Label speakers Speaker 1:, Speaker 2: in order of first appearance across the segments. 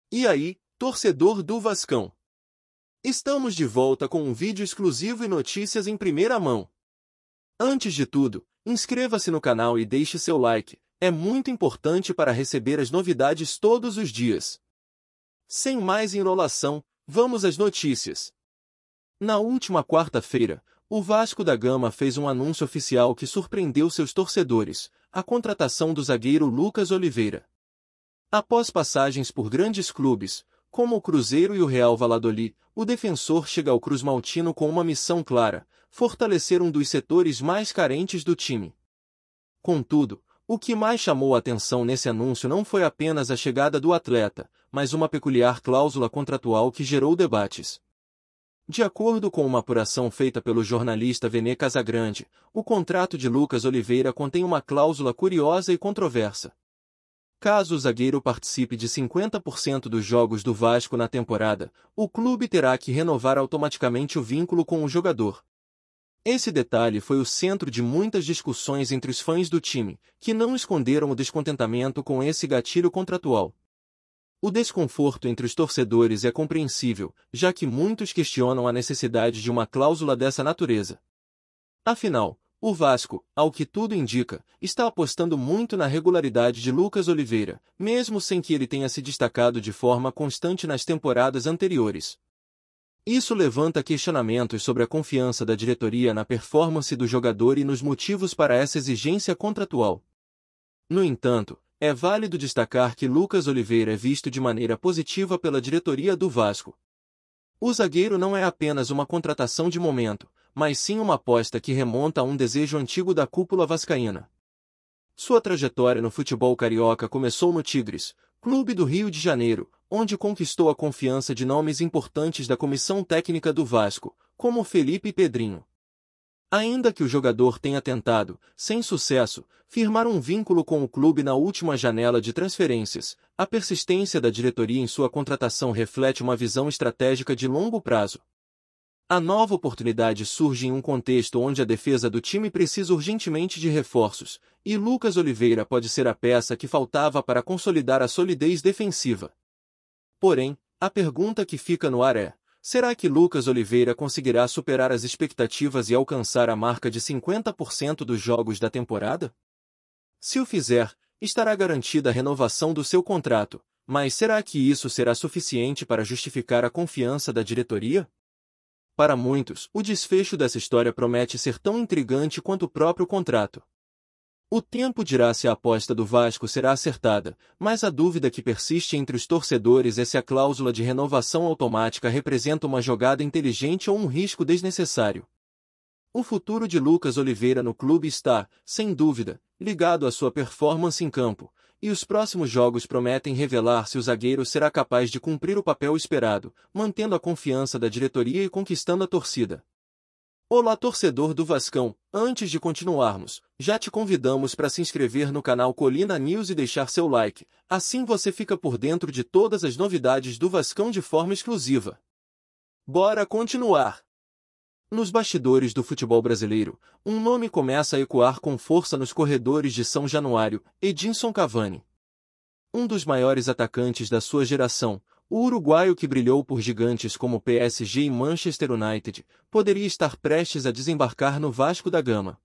Speaker 1: E aí, torcedor do Vascão? Estamos de volta com um vídeo exclusivo e notícias em primeira mão. Antes de tudo, inscreva-se no canal e deixe seu like, é muito importante para receber as novidades todos os dias. Sem mais enrolação, vamos às notícias. Na última quarta-feira, o Vasco da Gama fez um anúncio oficial que surpreendeu seus torcedores, a contratação do zagueiro Lucas Oliveira. Após passagens por grandes clubes, como o Cruzeiro e o Real Valladolid, o defensor chega ao Cruz Maltino com uma missão clara: fortalecer um dos setores mais carentes do time. Contudo, o que mais chamou a atenção nesse anúncio não foi apenas a chegada do atleta, mas uma peculiar cláusula contratual que gerou debates. De acordo com uma apuração feita pelo jornalista Vene Casagrande, o contrato de Lucas Oliveira contém uma cláusula curiosa e controversa. Caso o zagueiro participe de 50% dos jogos do Vasco na temporada, o clube terá que renovar automaticamente o vínculo com o jogador. Esse detalhe foi o centro de muitas discussões entre os fãs do time, que não esconderam o descontentamento com esse gatilho contratual. O desconforto entre os torcedores é compreensível, já que muitos questionam a necessidade de uma cláusula dessa natureza. Afinal, o Vasco, ao que tudo indica, está apostando muito na regularidade de Lucas Oliveira, mesmo sem que ele tenha se destacado de forma constante nas temporadas anteriores. Isso levanta questionamentos sobre a confiança da diretoria na performance do jogador e nos motivos para essa exigência contratual. No entanto, é válido destacar que Lucas Oliveira é visto de maneira positiva pela diretoria do Vasco. O zagueiro não é apenas uma contratação de momento, mas sim uma aposta que remonta a um desejo antigo da cúpula vascaína. Sua trajetória no futebol carioca começou no Tigres, clube do Rio de Janeiro, onde conquistou a confiança de nomes importantes da comissão técnica do Vasco, como Felipe Pedrinho. Ainda que o jogador tenha tentado, sem sucesso, firmar um vínculo com o clube na última janela de transferências, a persistência da diretoria em sua contratação reflete uma visão estratégica de longo prazo. A nova oportunidade surge em um contexto onde a defesa do time precisa urgentemente de reforços, e Lucas Oliveira pode ser a peça que faltava para consolidar a solidez defensiva. Porém, a pergunta que fica no ar é: será que Lucas Oliveira conseguirá superar as expectativas e alcançar a marca de 50% dos jogos da temporada? Se o fizer, estará garantida a renovação do seu contrato, mas será que isso será suficiente para justificar a confiança da diretoria? Para muitos, o desfecho dessa história promete ser tão intrigante quanto o próprio contrato. O tempo dirá se a aposta do Vasco será acertada, mas a dúvida que persiste entre os torcedores é se a cláusula de renovação automática representa uma jogada inteligente ou um risco desnecessário. O futuro de Lucas Oliveira no clube está, sem dúvida, ligado à sua performance em campo, e os próximos jogos prometem revelar se o zagueiro será capaz de cumprir o papel esperado, mantendo a confiança da diretoria e conquistando a torcida. Olá, torcedor do Vascão, antes de continuarmos, já te convidamos para se inscrever no canal Colina News e deixar seu like, assim você fica por dentro de todas as novidades do Vascão de forma exclusiva. Bora continuar! Nos bastidores do futebol brasileiro, um nome começa a ecoar com força nos corredores de São Januário: Edinson Cavani. Um dos maiores atacantes da sua geração, o uruguaio que brilhou por gigantes como PSG e Manchester United, poderia estar prestes a desembarcar no Vasco da Gama.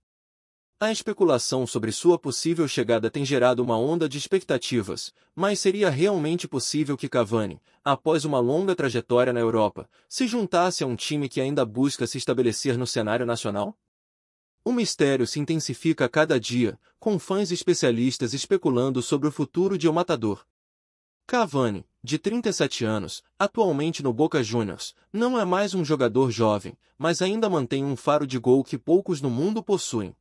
Speaker 1: A especulação sobre sua possível chegada tem gerado uma onda de expectativas, mas seria realmente possível que Cavani, após uma longa trajetória na Europa, se juntasse a um time que ainda busca se estabelecer no cenário nacional? O mistério se intensifica a cada dia, com fãs especialistas especulando sobre o futuro de O Matador. Cavani, de 37 anos, atualmente no Boca Juniors, não é mais um jogador jovem, mas ainda mantém um faro de gol que poucos no mundo possuem.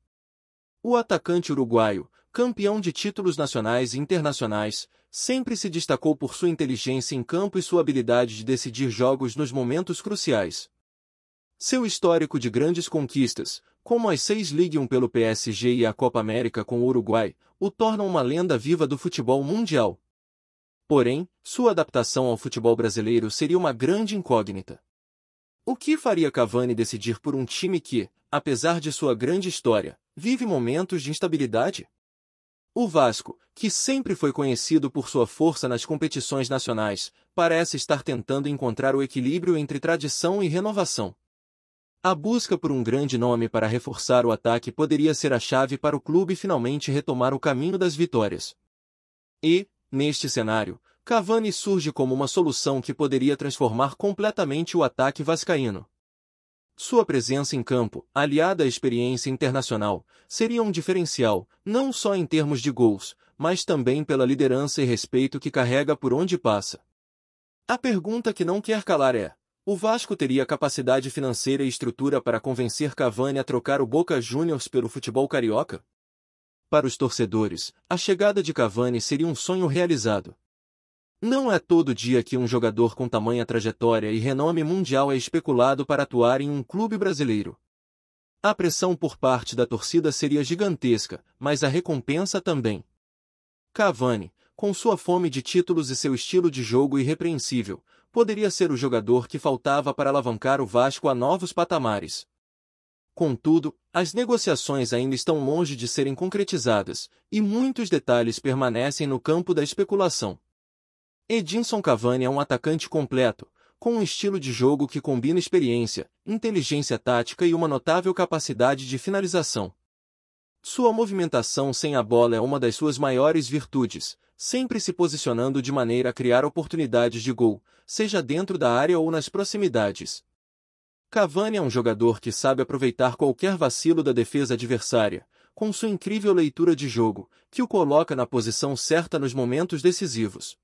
Speaker 1: O atacante uruguaio, campeão de títulos nacionais e internacionais, sempre se destacou por sua inteligência em campo e sua habilidade de decidir jogos nos momentos cruciais. Seu histórico de grandes conquistas, como as 6 Ligue 1 pelo PSG e a Copa América com o Uruguai, o tornam uma lenda viva do futebol mundial. Porém, sua adaptação ao futebol brasileiro seria uma grande incógnita. O que faria Cavani decidir por um time que, apesar de sua grande história, vive momentos de instabilidade? O Vasco, que sempre foi conhecido por sua força nas competições nacionais, parece estar tentando encontrar o equilíbrio entre tradição e renovação. A busca por um grande nome para reforçar o ataque poderia ser a chave para o clube finalmente retomar o caminho das vitórias. E, neste cenário, Cavani surge como uma solução que poderia transformar completamente o ataque vascaíno. Sua presença em campo, aliada à experiência internacional, seria um diferencial, não só em termos de gols, mas também pela liderança e respeito que carrega por onde passa. A pergunta que não quer calar é: o Vasco teria capacidade financeira e estrutura para convencer Cavani a trocar o Boca Juniors pelo futebol carioca? Para os torcedores, a chegada de Cavani seria um sonho realizado. Não é todo dia que um jogador com tamanha trajetória e renome mundial é especulado para atuar em um clube brasileiro. A pressão por parte da torcida seria gigantesca, mas a recompensa também. Cavani, com sua fome de títulos e seu estilo de jogo irrepreensível, poderia ser o jogador que faltava para alavancar o Vasco a novos patamares. Contudo, as negociações ainda estão longe de serem concretizadas, e muitos detalhes permanecem no campo da especulação. Edinson Cavani é um atacante completo, com um estilo de jogo que combina experiência, inteligência tática e uma notável capacidade de finalização. Sua movimentação sem a bola é uma das suas maiores virtudes, sempre se posicionando de maneira a criar oportunidades de gol, seja dentro da área ou nas proximidades. Cavani é um jogador que sabe aproveitar qualquer vacilo da defesa adversária, com sua incrível leitura de jogo, que o coloca na posição certa nos momentos decisivos.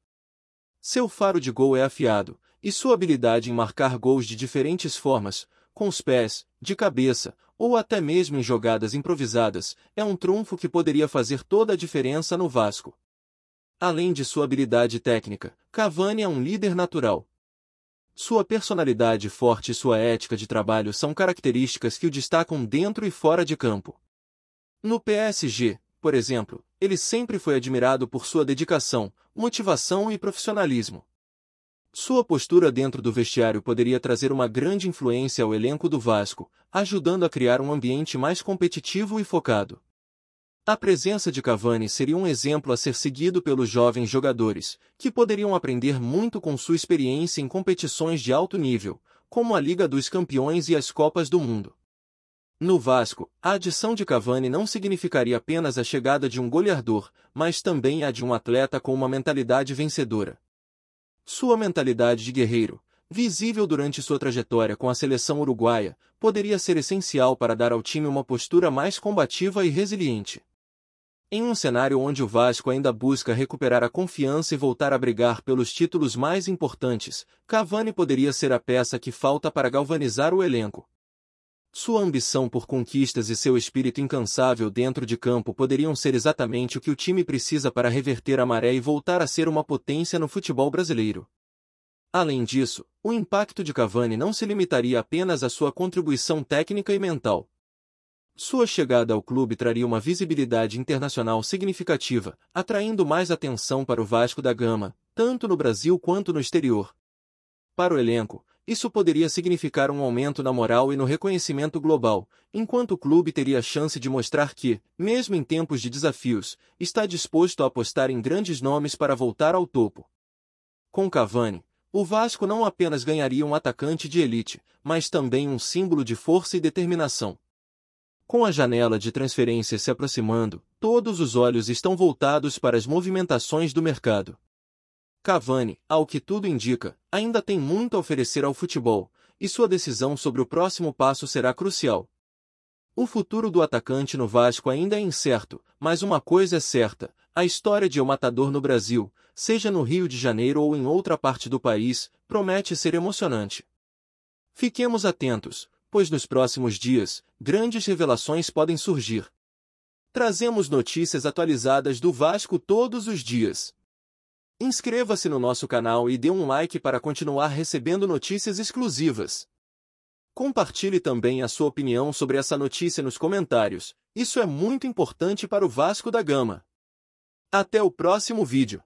Speaker 1: Seu faro de gol é afiado, e sua habilidade em marcar gols de diferentes formas, com os pés, de cabeça, ou até mesmo em jogadas improvisadas, é um trunfo que poderia fazer toda a diferença no Vasco. Além de sua habilidade técnica, Cavani é um líder natural. Sua personalidade forte e sua ética de trabalho são características que o destacam dentro e fora de campo. No PSG, por exemplo, ele sempre foi admirado por sua dedicação, motivação e profissionalismo. Sua postura dentro do vestiário poderia trazer uma grande influência ao elenco do Vasco, ajudando a criar um ambiente mais competitivo e focado. A presença de Cavani seria um exemplo a ser seguido pelos jovens jogadores, que poderiam aprender muito com sua experiência em competições de alto nível, como a Liga dos Campeões e as Copas do Mundo. No Vasco, a adição de Cavani não significaria apenas a chegada de um goleador, mas também a de um atleta com uma mentalidade vencedora. Sua mentalidade de guerreiro, visível durante sua trajetória com a seleção uruguaia, poderia ser essencial para dar ao time uma postura mais combativa e resiliente. Em um cenário onde o Vasco ainda busca recuperar a confiança e voltar a brigar pelos títulos mais importantes, Cavani poderia ser a peça que falta para galvanizar o elenco. Sua ambição por conquistas e seu espírito incansável dentro de campo poderiam ser exatamente o que o time precisa para reverter a maré e voltar a ser uma potência no futebol brasileiro. Além disso, o impacto de Cavani não se limitaria apenas à sua contribuição técnica e mental. Sua chegada ao clube traria uma visibilidade internacional significativa, atraindo mais atenção para o Vasco da Gama, tanto no Brasil quanto no exterior. Para o elenco, isso poderia significar um aumento na moral e no reconhecimento global, enquanto o clube teria a chance de mostrar que, mesmo em tempos de desafios, está disposto a apostar em grandes nomes para voltar ao topo. Com Cavani, o Vasco não apenas ganharia um atacante de elite, mas também um símbolo de força e determinação. Com a janela de transferências se aproximando, todos os olhos estão voltados para as movimentações do mercado. Cavani, ao que tudo indica, ainda tem muito a oferecer ao futebol, e sua decisão sobre o próximo passo será crucial. O futuro do atacante no Vasco ainda é incerto, mas uma coisa é certa: a história de El Matador no Brasil, seja no Rio de Janeiro ou em outra parte do país, promete ser emocionante. Fiquemos atentos, pois nos próximos dias, grandes revelações podem surgir. Trazemos notícias atualizadas do Vasco todos os dias. Inscreva-se no nosso canal e dê um like para continuar recebendo notícias exclusivas. Compartilhe também a sua opinião sobre essa notícia nos comentários, isso é muito importante para o Vasco da Gama. Até o próximo vídeo.